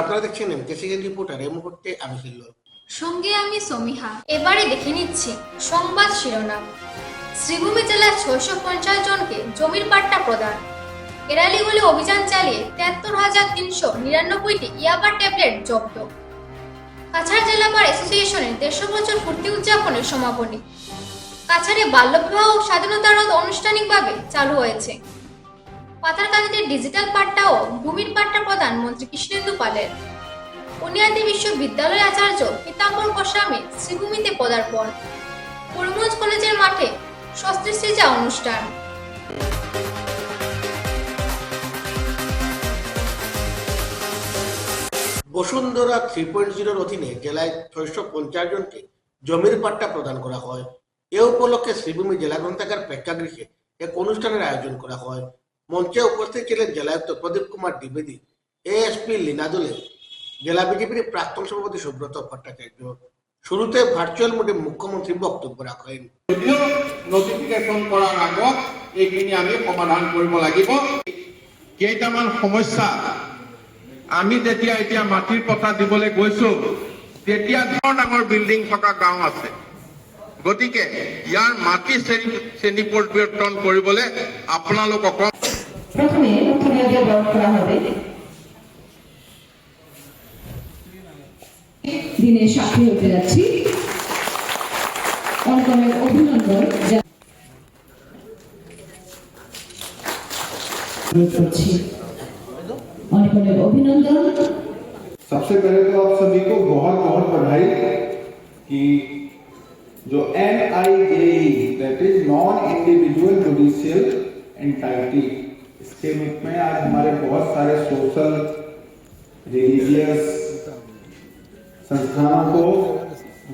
আপনারা দেখছেন এমকেসিএন রিপোর্টার। এই মুহূর্তে আমি হিল্লোল, সঙ্গে আমি সমীহা। এবারে দেখে নিচ্ছি সংবাদ শিরোনাম। শ্রীভূমি জেলার 650 জনকে জমির পাট্টা প্রদান। এরালিগুলি অভিযান চালিয়ে 73,399টি ইয়াবা ট্যাবলেট জব্দ। কাছাড় জেলা বার অ্যাসোসিয়েশনের 150 বছর পূর্তি উদযাপনের সমাপনী। কাছাড়ে বাল্যবিবাহ ও স্বাধীনতা রোধ আনুষ্ঠানিকভাবে চালু হয়েছে। পাথারকান্দিতে ডিজিটাল পাট্টা ও ভূমির পাট্টা প্রদান মন্ত্রী কৃষ্ণেন্দু পালের। বুনিয়াদী বিশ্ববিদ্যালয় আচার্য পীতাম্বর গোস্বামী শ্রীভূমিতে পদার্পণ। করিমগঞ্জ কলেজের মাঠে শস্ত্রসৃজা অনুষ্ঠান। বসুন্ধরা 3.0 অধীনে জেলায় 650 জনকে জমির পাট্টা প্রদান করা হয়। এ উপলক্ষে শ্রীভূমি জেলা গ্রন্থাগার প্রেক্ষাগৃহে এক অনুষ্ঠানের আয়োজন করা হয়। মঞ্চে উপস্থিত ছিলেন জেলায়ুক্ত প্রদীপ কুমার দ্বিবেদী, এএসপি লীনা দোলে, জেলা বিজেপির প্রাক্তন সভাপতি সুব্রত ভট্টাচার্য। শুরুতে ভার্চুয়াল মোডে মুখ্যমন্ত্রী বক্তব্য রাখেন। নটিফিকেশন কৰাৰ আগত এইখিনি আমি সমাধান কৰিব লাগিব। কেইটামান সমস্যা আমি যেতিয়া এতিয়া মাটিৰ পট্টা দিবলৈ গৈছো, তেতিয়া ডাঙৰ বিল্ডিং থকা গাঁও আছে। গতিকে ইয়াৰ মাটি শ্ৰেণী পৰিৱৰ্তন কৰিবলৈ আপোনালোকক প্রথমে মুখ্যমন্ত্রী বরণ করা হবে। দিনে সাক্ষী হতে যাচ্ছি। অনেক অনেক অভিনন্দন করছি, অনেক অনেক অভিনন্দন। सबसे पहले तो आप सभी को बहुत बहुत बधाई कि जो NIJE that is non individual judicial entity, इसके रूप में आज हमारे बहुत सारे सोशल रिलीजियस संस्थानों को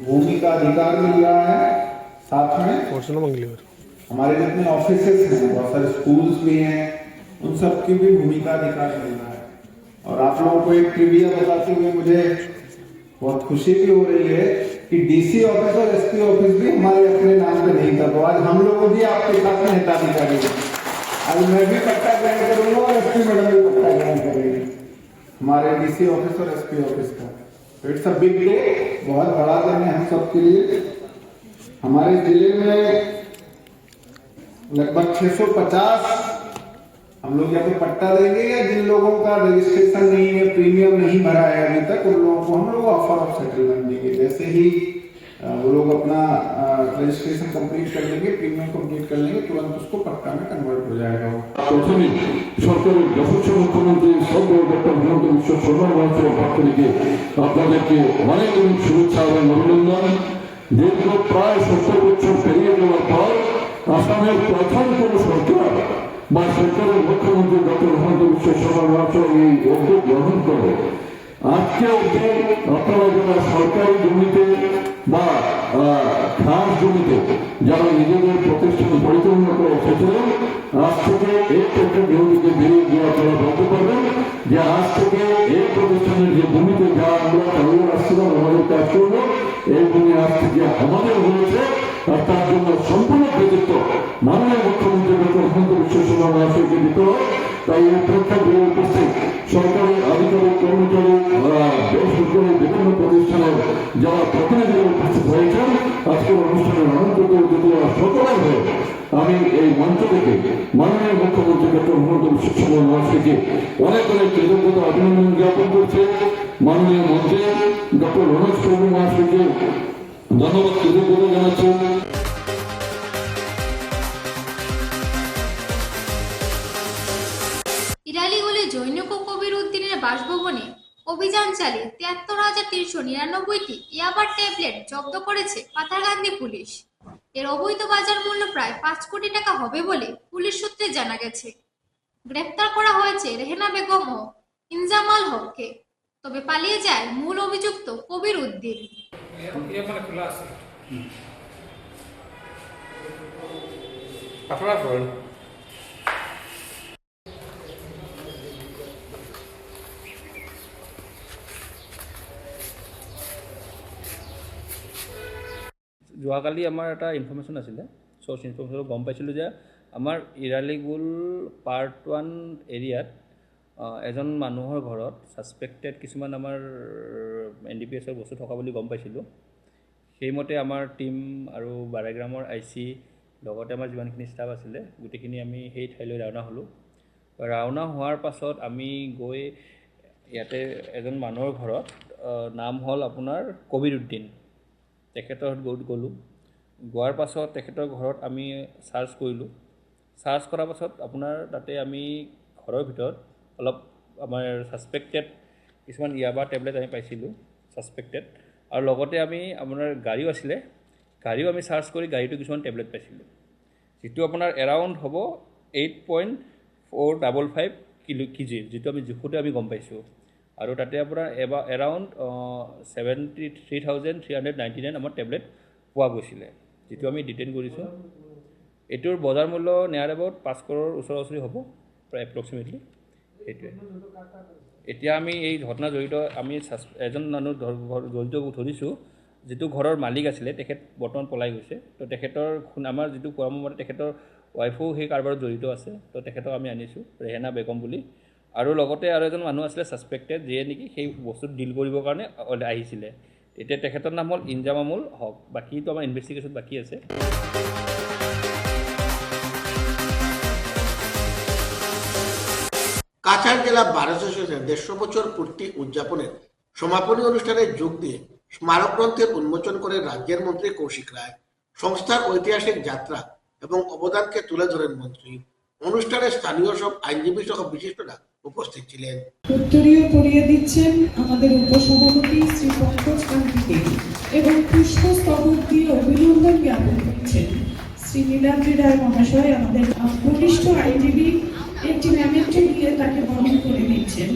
भूमि का अधिकार मिल रहा है। साथ में हमारे जितने ऑफिसेस हैं, बहुत सारे स्कूल्स भी हैं, उन सब की भी भूमि का अधिकार मिल रहा है। और आप लोगों को एक ट्रिविया बताते हुए मुझे बहुत खुशी भी हो रही है कि डीसी ऑफिस और एसपी ऑफिस भी हमारे अपने नाम पे नहीं था, तो आज हम लोग भी आपके साथ में हिताधिकारी हैं। आज मैं भी पट्टा ग्रहण करूंगा और एसपी मैडम भी पट्टा ग्रहण करेंगे हमारे डीसी ऑफिस और एसपी ऑफिस का। तो इट्स अ बिग डे, बहुत बड़ा दिन है हम सबके लिए। हमारे जिले में लगभग 650 हम लोग या तो पट्टा देंगे, या जिन लोगों का रजिस्ट्रेशन नहीं है, प्रीमियम नहीं भरा है अभी तक, उन लोगों को हम लोग ऑफर ऑफ सेटलमेंट देंगे। जैसे ही वो लोग अपना रजिस्ट्रेशन कंप्लीट कर लेंगे, प्रीमियम कंप्लीट कर लेंगे, तुरंत उसको पट्टा में कन्वर्ट हो जाएगा। প্রথমে সরকারের যশস্বী মুখ্যমন্ত্রী সদ্য ডক্টর হিমন্ত বিশ্ব শর্মা মহাশয়ের পক্ষ থেকে আপনাদেরকে অনেক অনেক শুভেচ্ছা এবং অভিনন্দন। দীর্ঘ প্রায় 70 বছর পেরিয়ে যাওয়ার পর আসামের প্রথম কোন সরকার বা সরকারের মুখ্যমন্ত্রী ডক্টর হিমন্ত বিশ্ব শর্মা মহাশয় এই উদ্যোগ গ্রহণ করে আজকে অবধি আপনারা যারা সরকারি জমিতে বা খাস জমিতে যারা নিজেদের প্রতিষ্ঠান পরিচালনা করে এসেছিলেন, আজ থেকে এই প্রক্রিয়া থেকে বেরিয়ে গিয়ে আপনারা বলতে পারবেন যে আজ থেকে এই প্রতিষ্ঠানের যে ভূমিতে যা আমরা চালিয়ে আসছিলাম আমাদের কাজ করবো, এই ভূমি আজ থেকে আমাদের হয়েছে। আর তার জন্য সম্পূর্ণ কৃতিত্ব মাননীয় মুখ্যমন্ত্রী ডক্টর হিমন্ত বিশ্ব শর্মা মহাশয়কে দিতে হয়। তাই এই প্রেক্ষাগৃহে উপস্থিত সরকারি আধিকারিক, কর্মচারী, বেসরকারি বিভিন্ন প্রতিষ্ঠানের যারা প্রতিনিধি উপস্থিত হয়েছেন আজকের অনুষ্ঠানের আনন্দিত অতিথি সকলের হয়ে আমি এই মঞ্চ থেকে মাননীয় মুখ্যমন্ত্রী ডক্টর হিমন্ত বিশ্ব শর্মা মহাশয়কে অনেক অনেক কৃতজ্ঞতা অভিনন্দন জ্ঞাপন করছে। মাননীয় মন্ত্রী ডক্টর রমেশ প্রভু মহাশয়কে ধন্যবাদ, কৃতজ্ঞতা জানাচ্ছি। ইরালিগুলি জৈনক কবির উদ্দিনের বাসভবনে অভিযান চালিয়ে 73,399টি ইয়াবা ট্যাবলেট জব্দ করেছে পাথারকান্দি পুলিশ। এর অবৈধ বাজার মূল্য প্রায় 5 কোটি টাকা হবে বলে পুলিশ সূত্রে জানা গেছে। গ্রেফতার করা হয়েছে রেহেনা বেগম ও ইনজামাল হককে। তবে পালিয়ে যায় মূল অভিযুক্ত কবির উদ্দিন। যোৱাকালি আমাৰ এটা ইনফৰ্মেশ্যন আছিলে, চ'ৰ্চ ইনফৰ্মেশ্যনত গম পাইছিলোঁ যে আমাৰ ইৰালিগুল পাৰ্ট 1 এৰিয়াত এজন মানুহৰ ঘৰত ছাছপেক্টেড কিছুমান আমাৰ NDPSৰ বস্তু থকা বুলি গম পাইছিলোঁ। সেইমতে আমাৰ টীম আৰু বাৰেগ্ৰামৰ IC লগতে আমাৰ যিমানখিনি ষ্টাফ আছিলে গোটেইখিনি আমি সেই ঠাইলৈ ৰাওনা হ'লোঁ। ৰাওনা হোৱাৰ পাছত আমি গৈ ইয়াতে এজন মানুহৰ ঘৰত নাম হ'ল আপোনাৰ কবিৰ উদ্দিন, তেখেতৰ গ'লোঁ। গোৱাৰ পাছত তেখেতৰ ঘৰত আমি চাৰ্চ কৰিলোঁ। চাৰ্চ কৰাৰ পাছত আপোনাৰ তাতে আমি ঘৰৰ ভিতৰত অলপ আমাৰ ছাছপেক্টেড কিছুমান ইয়াবা টেবলেট আমি পাইছিলোঁ ছাছপেক্টেড, আৰু লগতে আমি আপোনাৰ গাড়ীও আছিলে, গাড়ীও আমি চাৰ্চ কৰি গাড়ীটো কিছুমান টেবলেট পাইছিলোঁ, যিটো আপোনাৰ এৰাউণ্ড হ'ব 8.455 kg, যিটো আমি জোখোতে আমি গম পাইছোঁ। আৰু তাতে আপোনাৰ এৰাউণ্ড 73,399 আমাৰ টেবলেট পোৱা গৈছিলে, যিটো আমি ডিটেইন কৰিছোঁ। এইটোৰ বজাৰ মূল্য নিয়াৰ এবাউট 5 crore ওচৰা ওচৰি হ'ব প্ৰায় এপ্ৰক্সিমেটলি। সেইটোৱে এতিয়া আমি এই ঘটনা জড়িত আমি এজন মানুহ জড়িত ধৰিছোঁ, যিটো ঘৰৰ মালিক আছিলে, তেখেত বৰ্তমান পলাই গৈছে। তো তেখেতৰ আমাৰ যিটো কোৱা মতে তেখেতৰ ৱাইফো সেই কাৰবাৰত জড়িত আছে। তো তেখেতক আমি আনিছোঁ, ৰেহেনা বেগম বুলি। আৰু লগতে আৰু এজন মানুহ আছিলে ছাছপেক্টেড, যিয়ে নেকি সেই বস্তুটো ডিল কৰিবৰ কাৰণে আহিছিলে। এতিয়া তেখেতৰ নাম হ'ল ইনজামামুল হক। বাকীটো আমাৰ ইনভেষ্টিগেশ্যন বাকী আছে। কাছাড় জেলা বার অ্যাসোসিয়েশন 150 বছর পূর্তি উদযাপনের সমাপনী অনুষ্ঠানে যোগ দিয়ে স্মারক গ্রন্থের উন্মোচন করে রাজ্যের মন্ত্রী কৌশিক রায়। সংস্থার ঐতিহাসিক যাত্রা এবং অবদানকে তুলে ধরেন মন্ত্রী। অনুষ্ঠানে স্থানীয় সব আইনজীবী সহ বিশিষ্টরা উপস্থিত ছিলেন। উত্তরীয় পরিয়ে দিচ্ছেন আমাদের উপসভাপতি শ্রী পঙ্কজ কান্তিকে এবং পুষ্পস্তবক দিয়ে অভিনন্দন জ্ঞাপন করছেন শ্রী নীলাদ্রি রায় মহাশয়। আমাদের ঘনিষ্ঠ আইনজীবী একটি মেমেন্টো দিয়ে তাকে বরণ করে নিচ্ছেন।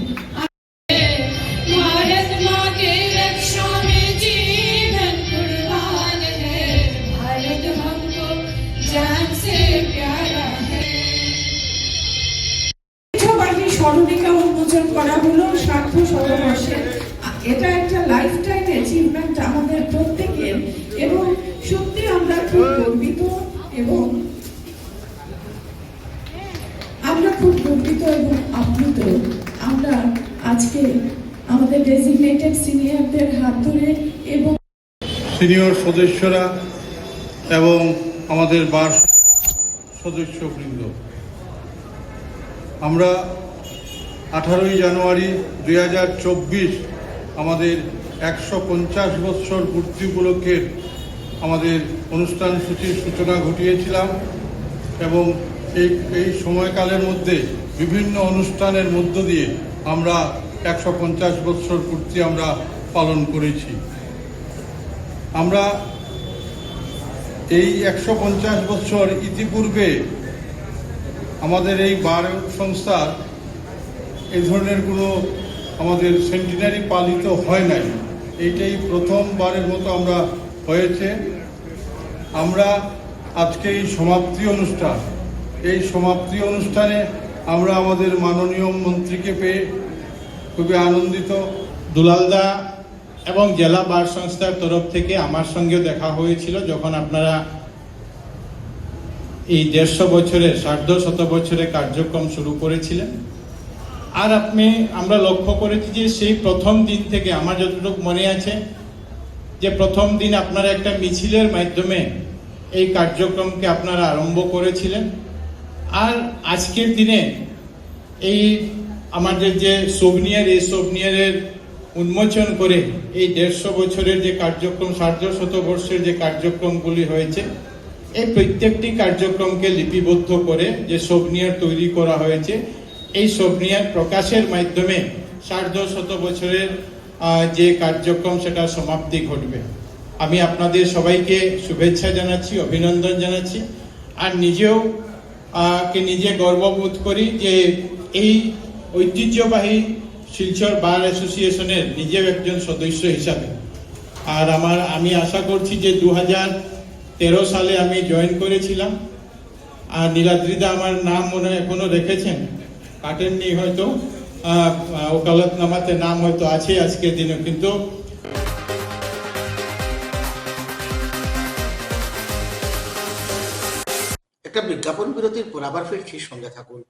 স্মরণিকা উন্মোচন করা হলো 60 শতবর্ষে। এটা একটা লাইফ টাইম অ্যাচিভমেন্ট আমাদের প্রত্যেকের, এবং সত্যি আমরা খুব গর্বিত এবং আপ্লুত। আমরা আজকে আমাদের ডেজিগনেটেড সিনিয়রদের হাত ধরে এবং সিনিয়র সদস্যরা এবং আমাদের বার সদস্যবৃন্দ, আমরা 18ই জানুয়ারি 2024 আমাদের 150 বৎসর পূর্তি উপলক্ষে আমাদের অনুষ্ঠান সূচির সূচনা ঘটিয়েছিলাম এবং এই সময়কালের মধ্যে বিভিন্ন অনুষ্ঠানের মধ্য দিয়ে আমরা 150 বৎসর পূর্তি আমরা পালন করেছি। আমরা এই 150 বৎসর ইতিপূর্বে আমাদের এই বার সংস্থার এই ধরনের কোনো আমাদের সেন্টিনারি পালিত হয় নাই, এইটাই প্রথমবারের মতো আমরা হয়েছে। আমরা আজকে এই সমাপ্তি অনুষ্ঠানে আমরা আমাদের মাননীয় মন্ত্রীকে পেয়ে খুবই আনন্দিত। দুলালদা এবং জেলা বার সংস্থার তরফ থেকে আমার সঙ্গে দেখা হয়েছিল যখন আপনারা এই 150 বছরের 150 বছরের কার্যক্রম শুরু করেছিলেন। আর আমরা লক্ষ্য করেছি যে সেই প্রথম দিন থেকে আমার যতটুকু মনে আছে যে প্রথম দিন আপনারা একটা মিছিলের মাধ্যমে এই কার্যক্রমকে আপনারা আরম্ভ করেছিলেন। আর আজকের দিনে এই আমাদের যে সোভনিয়ার, এই সোভনিয়ারের উন্মোচন করে এই 150 বছরের যে কার্যক্রম, 150 বর্ষের যে কার্যক্রমগুলি হয়েছে, এই প্রত্যেকটি কার্যক্রমকে লিপিবদ্ধ করে যে সোভনিয়ার তৈরি করা হয়েছে, এই সোভনিয়ার প্রকাশের মাধ্যমে 150 বছরের যে কার্যক্রম সেটা সমাপ্তি ঘটবে। আমি আপনাদের সবাইকে শুভেচ্ছা জানাচ্ছি, অভিনন্দন জানাচ্ছি, আর নিজে গর্ববোধ করি যে এই ঐতিহ্যবাহী শিলচর বার অ্যাসোসিয়েশনের নিজেও একজন সদস্য হিসাবে। আর আমি আশা করছি যে 2013 সালে আমি জয়েন করেছিলাম। আর নীলাদ্রিদা আমার নাম মনে এখনো রেখেছেন, কাটেননি হয়তো, ওকালতনামাতে নাম হয়তো আছে আজকের দিনে, কিন্তু একটা বিজ্ঞাপন বিরতির পর আবার ফিরছি, সঙ্গে থাকুন।